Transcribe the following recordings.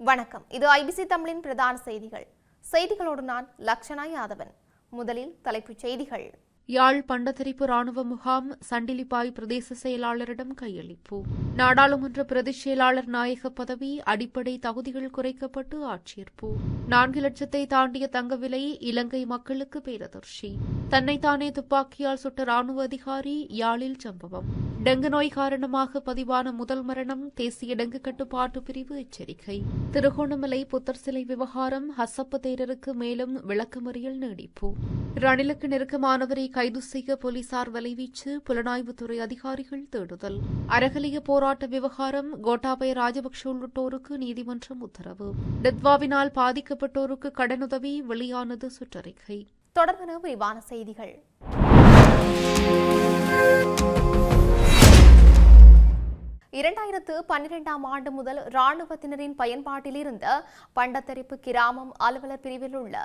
வணக்கம். இது ஐபிசி தமிழின் பிரதான செய்திகள். செய்திகளோடு நான் லக்ஷனா யாதவன். முதலில் தலைப்புச் செய்திகள். யாழ் பண்டத்தரிப்பு ராணுவ முகாம் சண்டிலிப்பாய் பிரதேச செயலாளரிடம் கையளிப்பு. நாடாளுமன்ற பிரதிச் செயலாளர் நாயக பதவி அடிப்படை தகுதிகள் குறைக்கப்பட்டு ஆட்சேர்ப்பு. 4 லட்சத்தை தாண்டிய தங்க விலை இலங்கை மக்களுக்கு பேரதிர்ச்சி. தன்னைத்தானே துப்பாக்கியால் சுட்ட ராணுவ அதிகாரி யாழில் சம்பவம். டெங்கு நோய் காரணமாக பதிவான முதல் மரணம் தேசிய டெங்கு கட்டுப்பாட்டு பிரிவு எச்சரிக்கை. திருகோணமலை புத்தர் சிலை விவகாரம் ஹசப்ப தேரருக்கு மேலும் விளக்கமறியல் நீடிப்பு. ரணிலுக்கு நெருக்கமானவரை கைது செய்ய போலீசார் வலைவீச்சு, புலனாய்வுத்துறை அதிகாரிகள் தேடுதல். அறகலிய போராட்ட விவகாரம் கோட்டாபய ராஜபக்ஷ உள்ளிட்டோருக்கு நீதிமன்றம் உத்தரவு. டித்வாவினால் பாதிக்கப்பட்டோருக்கு கடனுதவி வெளியானது சுற்றறிக்கை. தொடர்பான விரிவான செய்திகள். 2012ஆம் ஆண்டு முதல் இராணுவத்தினரின் பயன்பாட்டில் இருந்த பண்டத்தரிப்பு கிராமம் அலுவலர் பிரிவில் உள்ள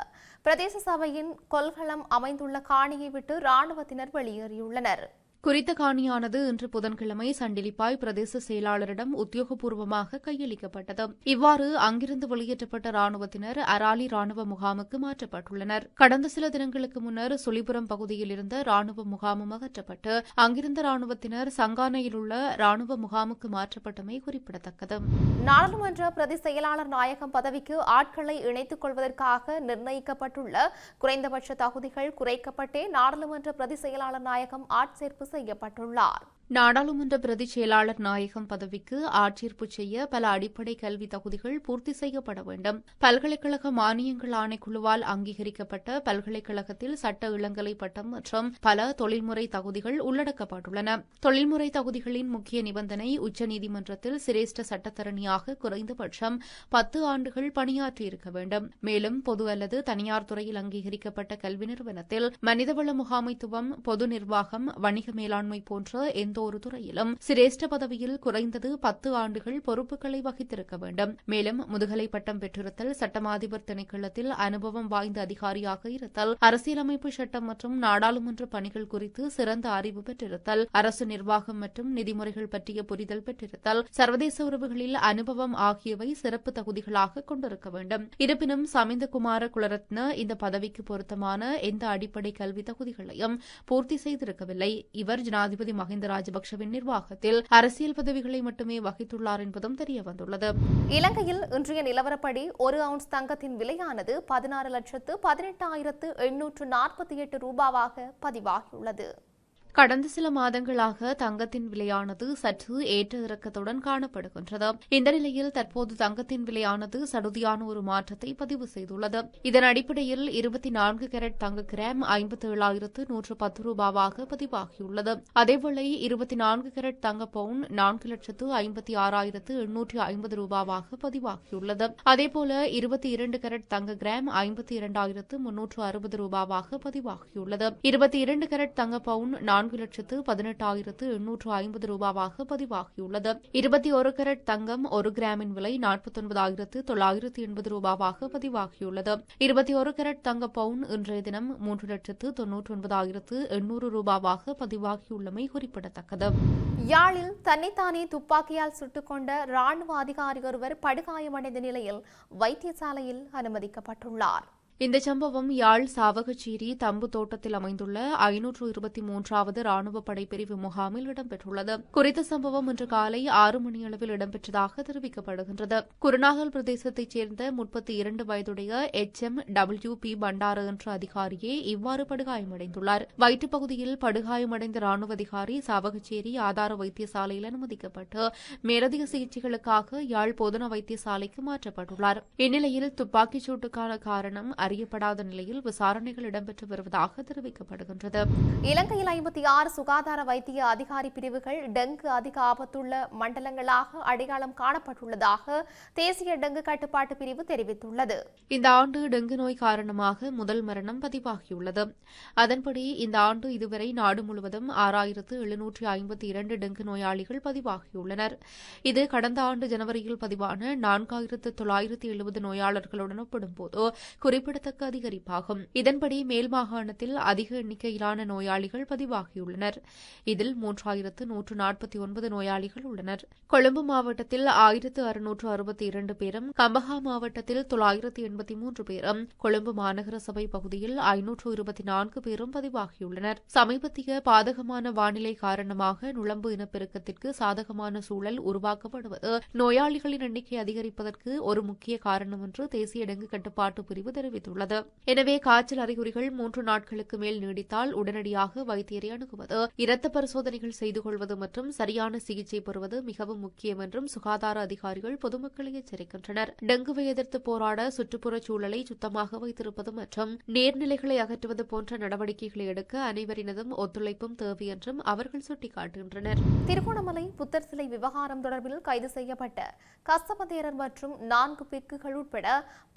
பிரதேச சபையின் கொள்கலம் அமைந்துள்ள காணியை விட்டு இராணுவத்தினர் வெளியேறியுள்ளனர். குறித்த காணியானது இன்று புதன்கிழமை சண்டிலிப்பாய் பிரதேச செயலாளரிடம் உத்தியோகபூர்வமாக கையளிக்கப்பட்டது. இவ்வாறு அங்கிருந்து வெளியேற்றப்பட்ட ராணுவத்தினர் அராலி ராணுவ முகாமுக்கு மாற்றப்பட்டுள்ளனர். கடந்த சில தினங்களுக்கு முன்னர் சுழிபுரம் பகுதியில் இருந்த ராணுவ முகாமும் அகற்றப்பட்டு அங்கிருந்த ராணுவத்தினர் சங்கானையில் உள்ள ராணுவ முகாமுக்கு மாற்றப்பட்டமை குறிப்பிடத்தக்கது. நாடாளுமன்ற பிரதி செயலாளர் நாயகம் பதவிக்கு ஆட்களை இணைத்துக் கொள்வதற்காக நிர்ணயிக்கப்பட்டுள்ள குறைந்தபட்ச தகுதிகள் குறைக்கப்பட்டே நாடாளுமன்ற பிரதி செயலாளர் நாயகம் ஆட்சேர்ப்பு செய்யப்பட்டுள்ளார். நாடாளுமன்ற பிரதி செயலாளர் நாயகம் பதவிக்கு ஆட்சேர்ப்பு செய்ய பல அடிப்படை கல்வி தகுதிகள் பூர்த்தி செய்யப்பட வேண்டும். பல்கலைக்கழக மானியங்கள் ஆணைக்குழுவால் அங்கீகரிக்கப்பட்ட பல்கலைக்கழகத்தில் சட்ட இளங்கலை பட்டம் மற்றும் பல தொழில்முறை தகுதிகள் உள்ளடக்கப்பட்டுள்ளன. தொழில்முறை தகுதிகளின் முக்கிய நிபந்தனை உச்சநீதிமன்றத்தில் சிரேஷ்ட சட்டத்தரணியாக குறைந்தபட்சம் 10 ஆண்டுகள் பணியாற்றியிருக்க வேண்டும். மேலும் பொது அல்லது தனியார் துறையில் அங்கீகரிக்கப்பட்ட கல்வி நிறுவனத்தில் மனிதவள முகாமைத்துவம், பொது நிர்வாகம், வணிக மேலாண்மை போன்ற எந்த ஒரு துறையிலும் சிரேஷ்ட பதவியில் குறைந்தது 10 ஆண்டுகள் பொறுப்புகளை வகித்திருக்க வேண்டும். மேலும் முதுகலை பட்டம் பெற்றிருத்தல், சட்டமாதிபர் திணைக்களத்தில் அனுபவம் வாய்ந்த அதிகாரியாக இருத்தல், அரசியலமைப்பு சட்டம் மற்றும் நாடாளுமன்ற பணிகள் குறித்து சிறந்த அறிவு பெற்றிருத்தல், அரசு நிர்வாகம் மற்றும் நிதிமுறைகள் பற்றிய புரிதல் பெற்றிருத்தல், சர்வதேச உறவுகளில் அனுபவம் ஆகியவை சிறப்பு தகுதிகளாக கொண்டிருக்க வேண்டும். இருப்பினும் சமிந்தகுமார குலரத்ன இந்த பதவிக்கு பொருத்தமான எந்த அடிப்படை கல்வி தகுதிகளையும் பூர்த்தி செய்திருக்கவில்லை. இவர் ஜனாதிபதி மஹிந்த ராஜபக்ஷவின் நிர்வாகத்தில் அரசியல் பதவிகளை மட்டுமே வகித்துள்ளார் என்பதும் தெரியவந்துள்ளது. இலங்கையில் இன்றைய நிலவரப்படி 1 அவுன்ஸ் தங்கத்தின் விலையானது 16,18,848 ரூபாவாக பதிவாகியுள்ளது. கடந்த சில மாதங்களாக தங்கத்தின் விலையானது சற்று ஏற்ற இறக்கத்துடன் காணப்படுகின்றது. இந்த நிலையில் தற்போது தங்கத்தின் விலையானது சடுதியான ஒரு மாற்றத்தை பதிவு செய்துள்ளது. இதன் அடிப்படையில் 24 கேரட் தங்க கிராம் 57,110 ரூபாவாக பதிவாகியுள்ளது. அதேவேளை 24 கேரட் தங்க பவுன் 4,56,850 ரூபாவாக பதிவாகியுள்ளது. அதேபோல 22 கேரட் தங்க கிராம் 52,360 ரூபாவாக பதிவாகியுள்ளது. 22 கேரட் தங்க பவுன் 4,18,850 ரூபாவாக பதிவாகியுள்ளது. 21 கேரட் தங்கம் 1 கிராமின் விலை 49,980 ரூபாவாக பதிவாகியுள்ளது. 21 கேரட் தங்க பவுன் இன்றைய தினம் 3,99,800 ரூபாவாக பதிவாகியுள்ளமை குறிப்பிடத்தக்கது. யாழில் தன்னைத்தானே துப்பாக்கியால் சுட்டுக் கொண்ட ராணுவ அதிகாரி ஒருவர் படுகாயமடைந்த நிலையில் வைத்தியசாலையில் அனுமதிக்கப்பட்டுள்ளார். இந்த சம்பவம் யாழ் சாவகச்சேரி தம்பு தோட்டத்தில் அமைந்துள்ள 523வது ராணுவ படைப்பிரிவு முகாமில் இடம்பெற்றுள்ளது. குறித்த சம்பவம் இன்று காலை 6 மணியளவில் இடம்பெற்றதாக தெரிவிக்கப்படுகின்றது. குருநாகல் பிரதேசத்தைச் சேர்ந்த 32 வயதுடைய HMWP பண்டார என்ற அதிகாரியே இவ்வாறு படுகாயமடைந்துள்ளார். வயிற்றுப் பகுதியில் படுகாயமடைந்த ராணுவ அதிகாரி சாவகச்சேரி ஆதார வைத்தியசாலையில் அனுமதிக்கப்பட்டு மேலதிக சிகிச்சைகளுக்காக யாழ் போதனா வைத்தியசாலைக்கு மாற்றப்பட்டுள்ளார். இந்நிலையில் துப்பாக்கிச் சூட்டுக்கான காரணம் அறியப்படாத நிலையில் விசாரணைகள் இடம்பெற்று வருவதாக தெரிவிக்கப்படுகின்றது. இலங்கையில் 56 சுகாதார வைத்திய அதிகாரி பிரிவுகள் டெங்கு அதிக ஆபத்துள்ள மண்டலங்களாக அடையாளம் காணப்பட்டுள்ளதாக தேசிய டெங்கு கட்டுப்பாட்டு பிரிவு தெரிவித்துள்ளது. இந்த ஆண்டு டெங்கு நோய் காரணமாக முதல் மரணம் பதிவாகியுள்ளது. அதன்படி இந்த ஆண்டு இதுவரை நாடு முழுவதும் 6,752 டெங்கு நோயாளிகள் பதிவாகியுள்ளனர். இது கடந்த ஆண்டு ஜனவரியில் பதிவான 4,970 நோயாளர்களுடன் ஒப்பிடும்போது குறிப்பிடத்தக்க குறிப்பிடத்தக்க அதிகரிப்பாகும். இதன்படி மேல் மாகாணத்தில் அதிக எண்ணிக்கையிலான நோயாளிகள் பதிவாகியுள்ளனர். இதில் 3149 நோயாளிகள் உள்ளனர். கொழும்பு மாவட்டத்தில் 1662 பேரும், கம்பஹா மாவட்டத்தில் 983 பேரும், கொழும்பு மாநகர சபை பகுதியில் 524 பேரும் பதிவாகியுள்ளனர். சமீபத்திய பாதகமான வானிலை காரணமாக நுளம்பு இனப்பெருக்கத்திற்கு சாதகமான சூழல் உருவாக்கப்படுவது நோயாளிகளின் எண்ணிக்கை அதிகரிப்பதற்கு ஒரு முக்கிய காரணம் என்று தேசிய டெங்கு கட்டுப்பாட்டு பிரிவு தெரிவித்துள்ளது. எனவே காய்ச்சல் அறிகுறிகள் 3 நாட்களுக்கு மேல் நீடித்தால் உடனடியாக வைத்தியரை அணுகுவது, இரத்த பரிசோதனைகள் செய்து கொள்வது மற்றும் சரியான சிகிச்சை பெறுவது மிகவும் முக்கியம் என்றும் சுகாதார அதிகாரிகள் பொதுமக்களை எச்சரிக்கின்றனர். டெங்குவை எதிர்த்து போராட சுற்றுப்புறச் சூழலை சுத்தமாக வைத்திருப்பது மற்றும் நீர்நிலைகளை அகற்றுவது போன்ற நடவடிக்கைகளை எடுக்க அனைவரினதும் ஒத்துழைப்பும் தேவை என்றும் அவர்கள் சுட்டிக்காட்டுகின்றனர். திருகோணமலை புத்தர் சிலை விவகாரம் தொடர்பில் கைது செய்யப்பட்ட கஸ்தபதேரர் மற்றும் 4 பிக்குகள் உட்பட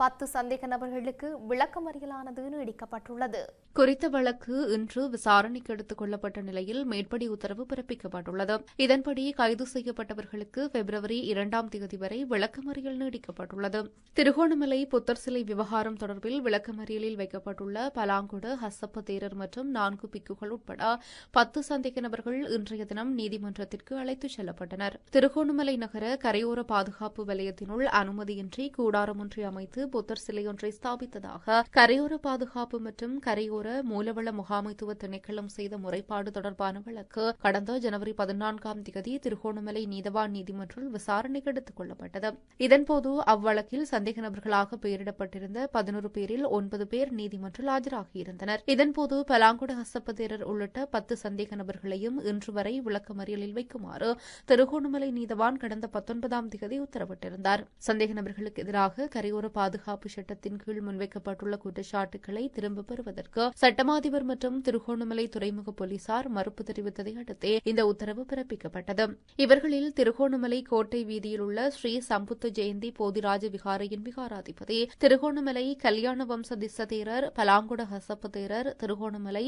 10 சந்தேக நபர்களுக்கு விளக்கமறியலானது நீடிக்கப்பட்டுள்ளது. குறித்த வழக்கு இன்று விசாரணைக்கு எடுத்துக் கொள்ளப்பட்ட நிலையில் மேற்படி உத்தரவு பிறப்பிக்கப்பட்டுள்ளது. இதன்படி கைது செய்யப்பட்டவர்களுக்கு பிப்ரவரி 2ஆம் தேதி வரை விளக்கமறியல் நீடிக்கப்பட்டுள்ளது. திருகோணமலை புத்தர் சிலை விவகாரம் தொடர்பில் விளக்கமறியலில் வைக்கப்பட்டுள்ள பலாங்குட ஹசப்ப தேரர் மற்றும் 4 பிக்குகள் உட்பட 10 சந்தேக நபர்கள் இன்றைய தினம் நீதிமன்றத்திற்கு அழைத்துச் செல்லப்பட்டனர். திருகோணமலை நகர கரையோர பாதுகாப்பு வலயத்தினுள் அனுமதியின்றி கூடாரம் ஒன்றை அமைத்து புத்தர் சிலையொன்றை ஸ்தாபித்ததாக கரையோர பாதுகாப்பு மற்றும் கரையோர மூலவள முகாமைத்துவ திணைக்களம் செய்த முறைப்பாடு தொடர்பான வழக்கு கடந்த ஜனவரி 14ஆம் தேதி திருகோணமலை நீதவான் நீதிமன்றில் விசாரணைக்கு எடுத்துக் கொள்ளப்பட்டது. இதன்போது அவ்வழக்கில் சந்தேக நபர்களாக பெயரிடப்பட்டிருந்த 11 பேரில் 9 பேர் நீதிமன்றில் ஆஜராகியிருந்தனர். இதன்போது பலாங்குட ஹசப்ப தேரர் உள்ளிட்ட 10 சந்தேக நபர்களையும் இன்று வரை விளக்கமறியலில் வைக்குமாறு திருகோணமலை நீதவான் கடந்த 19ஆம் தேதி உத்தரவிட்டிருந்தார். சந்தேக நபர்களுக்கு எதிராக கரையோர பாதுகாப்பு சட்டத்தின் கீழ் முன்வைக்கப்பட்டுள்ள குற்றச்சாட்டுகளை திரும்பப் பெறுவதற்கு சட்டமாதிபர் மற்றும் திருகோணமலை துறைமுக போலீசார் மறுப்பு தெரிவித்ததை அடுத்தே இந்த உத்தரவு பிறப்பிக்கப்பட்டது. இவர்களில் திருகோணமலை கோட்டை வீதியில் உள்ள ஸ்ரீ சம்புத்த ஜெயந்தி போதிராஜ விகாரையின் விகாராதிபதி, திருகோணமலை கல்யாண வம்ச திஸ்ஸ தேரர், பலாங்குட ஹசப்ப தேரர், திருகோணமலை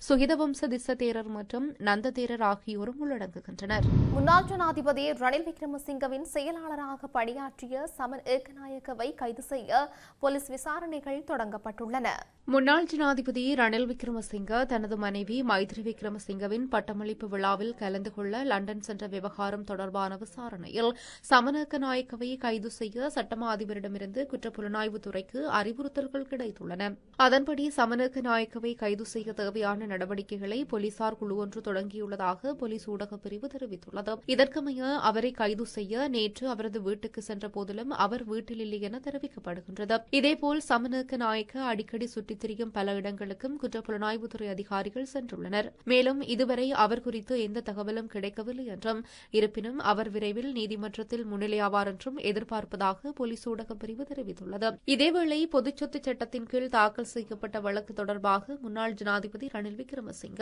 சுகித வம்ச திஸ்ஸ தேரர் மற்றும் நந்த தேரர் ஆகியோரும் உள்ளடங்குகின்றனர். முன்னாள் ஜனாதிபதி ரணில் விக்ரமசிங்கவின் செயலாளராக பணியாற்றிய சமன் ஏகநாயக்கவை கைது செய்ய போலீஸ் விசாரணைகள் தொடங்கப்பட்டுள்ளன. முன்னாள் ஜனாதிபதி ரணில் விக்ரமசிங்க தனது மனைவி மைத்ரி விக்ரமசிங்கவின் பட்டமளிப்பு விழாவில் கலந்து கொள்ள லண்டன் சென்ற விவகாரம் தொடர்பான விசாரணையில் சமநேக நாயக்கவை கைது செய்ய சட்டமா அதிபரிடமிருந்து குற்றப்புலனாய்வுத் துறைக்கு அறிவுறுத்தல்கள் கிடைத்துள்ளன. அதன்படி சமநேக நாயக்கவை கைது செய்ய தேவையான நடவடிக்கைகளை போலீசார் குழு ஒன்று தொடங்கியுள்ளதாக போலீஸ் ஊடகப் பிரிவு தெரிவித்துள்ளது. இதற்கமைய அவரை கைது செய்ய நேற்று அவரது வீட்டுக்கு சென்ற போதிலும் அவர் வீட்டில் இல்லை என தெரிவிக்கப்படுகின்றது. இதேபோல் சமநேக நாயக்க அடிக்கடி சுற்றித் திரியும் பல இடங்களுக்கும் குற்றப்புலனாய்வுத்துறை அதிகாரிகள் சென்றுள்ளனர். மேலும் இதுவரை அவர் குறித்து எந்த தகவலும் கிடைக்கவில்லை என்றும், இருப்பினும் அவர் விரைவில் நீதிமன்றத்தில் முன்னிலையாவார் என்றும் எதிர்பார்ப்பதாக போலீஸ் ஊடகப் பிரிவு தெரிவித்துள்ளது. இதேவேளை பொதுச்சொத்து சட்டத்தின் கீழ் தாக்கல் செய்யப்பட்ட வழக்கு தொடர்பாக முன்னாள் ஜனாதிபதி ரணில் விக்ரமசிங்க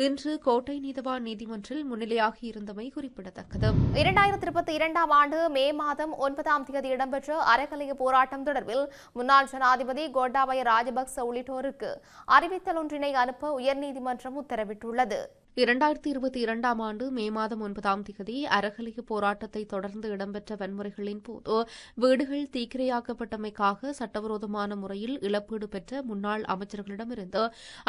இன்று கோட்டை நீதவான் நீதிமன்றில் முன்னிலையாகி இருந்தமை குறிப்பிடத்தக்கது. 2022ஆம் ஆண்டு மே மாதம் 9ஆம் தேதி இடம்பெற்ற அறக்கலைய போராட்டம் தொடர்பில் முன்னாள் ஜனாதிபதி கோட்டாபய ராஜபக்ச உள்ளிட்டோருக்கு அறிவித்தல் ஒன்றினை அனுப்ப உயர்நீதிமன்றம் உத்தரவிட்டுள்ளது. 2022ஆம் ஆண்டு மே மாதம் 9ஆம் தேதி அறக்கலைய போராட்டத்தை தொடர்ந்து இடம்பெற்ற வன்முறைகளின் போது வீடுகள் தீக்கிரையாக்கப்பட்டமைக்காக சட்டவிரோதமான முறையில் இழப்பீடு பெற்ற முன்னாள் அமைச்சர்களிடமிருந்து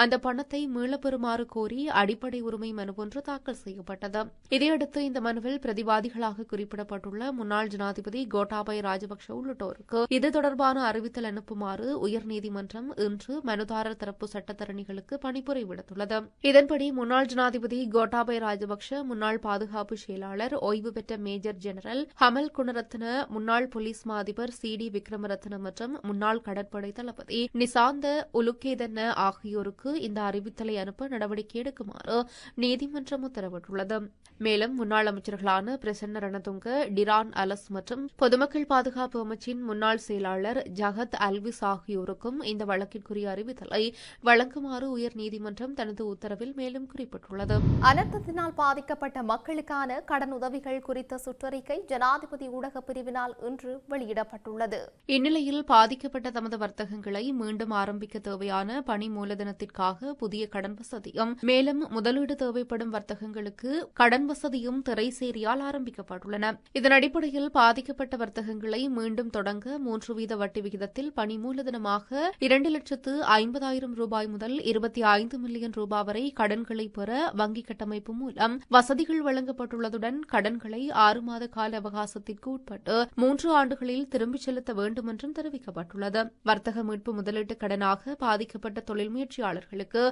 அந்த பணத்தை மீளப் பெறுமாறு கோரி அடிப்படை உரிமை மனு ஒன்று தாக்கல் செய்யப்பட்டது. இதையடுத்து இந்த மனுவில் பிரதிவாதிகளாக குறிப்பிடப்பட்டுள்ள முன்னாள் ஜனாதிபதி கோட்டாபய ராஜபக்ஷ உள்ளிட்டோருக்கு இது தொடர்பான அறிவித்தல் அனுப்புமாறு உயர்நீதிமன்றம் இன்று மனுதாரர் தரப்பு சட்டத்தரணிகளுக்கு பணிப்புரை விடுத்துள்ளது. இதன்படி முன்னாள் ஜனாதிபதி கோட்டாபய ராஜபக்ஷ, முன்னாள் பாதுகாப்பு செயலாளர் ஓய்வு பெற்ற மேஜர் ஜெனரல் ஹமல் குணரத்ன, முன்னாள் போலீஸ் மா அதிபர் CD விக்ரமரத்ன மற்றும் முன்னாள் கடற்படை தளபதி நிசாந்த உலுக்கேதன்ன ஆகியோருக்கு இந்த அறிவித்தலை அனுப்ப நடவடிக்கை எடுக்குமாறு நீதிமன்றம் உத்தரவிட்டுள்ளது. மேலும் முன்னாள் அமைச்சர்களான பிரசன்ன ரணதுங்க, டிரான் அலஸ் மற்றும் பொதுமக்கள் பாதுகாப்பு அமைச்சின் முன்னாள் செயலாளர் ஜகத் அல்விஸ் ஆகியோருக்கும் இந்த வழக்கிற்குரிய அறிவித்தலை வழங்குமாறு உயர்நீதிமன்றம் தனது உத்தரவில் மேலும் குறிப்பிட்டுள்ளது. செய்யப்பட்டுள்ளது. அனர்த்தத்தினால் பாதிக்கப்பட்ட மக்களுக்கான கடன் உதவிகள் குறித்த சுற்றறிக்கை ஜனாதிபதி ஊடக பிரிவினால் இன்று வெளியிடப்பட்டுள்ளது. இந்நிலையில் பாதிக்கப்பட்ட தமது வர்த்தகங்களை மீண்டும் ஆரம்பிக்க தேவையான பணி மூலதனத்திற்காக புதிய கடன் வசதியும் மேலும் முதலீடு தேவைப்படும் வர்த்தகங்களுக்கு கடன் வசதியும் திரைசேரியால் ஆரம்பிக்கப்பட்டுள்ளன. இதன் அடிப்படையில் பாதிக்கப்பட்ட வர்த்தகங்களை மீண்டும் தொடங்க 3% வட்டி விகிதத்தில் பணி மூலதனமாக 2,50,000 ரூபாய் முதல் 25 மில்லியன் ரூபாய் வரை கடன்களை பெற வங்கி கட்டமைப்பு மூலம் வசதிகள் வழங்கப்பட்டுள்ளதுடன் கடன்களை 6 மாத கால அவகாசத்திற்கு உட்பட்டு 3 ஆண்டுகளில் திரும்பிச் செலுத்த வேண்டும் என்றும் தெரிவிக்கப்பட்டுள்ளது. வர்த்தக மீட்பு முதலீட்டு கடனாக பாதிக்கப்பட்ட தொழில் முயற்சியாளர்களுக்கு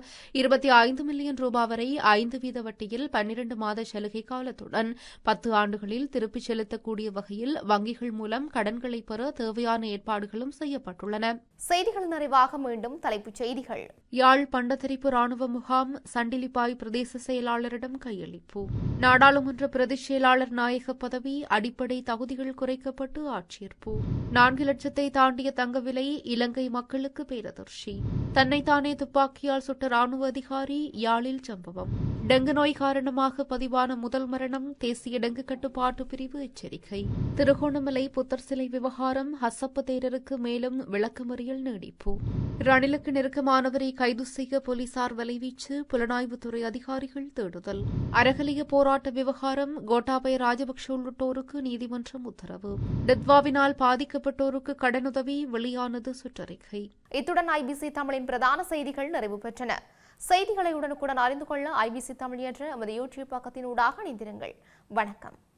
25 மில்லியன் ரூபாய் வரை 5% வட்டியில் 12 மாத சலுகை காலத்துடன் 10 ஆண்டுகளில் திருப்பிச் செலுத்தக்கூடிய வகையில் வங்கிகள் மூலம் கடன்களை பெற தேவையான ஏற்பாடுகளும் செய்யப்பட்டுள்ளன. செய்திகள் நிறைவாக மீண்டும் தலைப்புச் செய்திகள். யாழ் பண்டத்தரிப்பு ராணுவ முகாம் சண்டிலிப்பாய் பிரதேச செயலாளரிடம் கையளிப்பு. நாடாளுமன்ற பிரதி செயலாளர் நாயக பதவி அடிப்படை தகுதிகள் குறைக்கப்பட்டு ஆட்சேர்ப்பு. 4 லட்சத்தை தாண்டிய தங்க விலை இலங்கை மக்களுக்கு பேரதிர்ச்சி. தன்னைத்தானே துப்பாக்கியால் சுட்ட ராணுவ அதிகாரி யாழில் சம்பவம். டெங்கு நோய் காரணமாக பதிவான முதல் மரணம் தேசிய டெங்கு கட்டுப்பாட்டு பிரிவு எச்சரிக்கை. திருகோணமலை புத்தர் சிலை விவகாரம் ஹசப்ப தேரருக்கு மேலும் விளக்கமறியல் நீடிப்பு. ரணிலுக்கு நெருக்கமானவரை கைது செய்ய போலீசார் வலைவீச்சு புலனாய்வுத்துறை அதிகாரிகள் தேடுதல். அறகலிய போராட்ட விவகாரம் கோட்டாபய ராஜபக்ஷ உள்ளிட்டோருக்கு நீதிமன்றம் உத்தரவு. டெத்வாவினால் பாதிக்கப்பட்டோருக்கு கடனுதவி வெளியானது சுற்றறிக்கை. இத்துடன் ஐபிசி தமிழின் பிரதான செய்திகள் நிறைவு பெற்றன. செய்திகளை உடனுக்குடன் அறிந்து கொள்ள ஐபிசி தமிழ் என்ற நமது யூடியூப் பக்கத்தினூடாக இணைந்திருங்கள். வணக்கம்.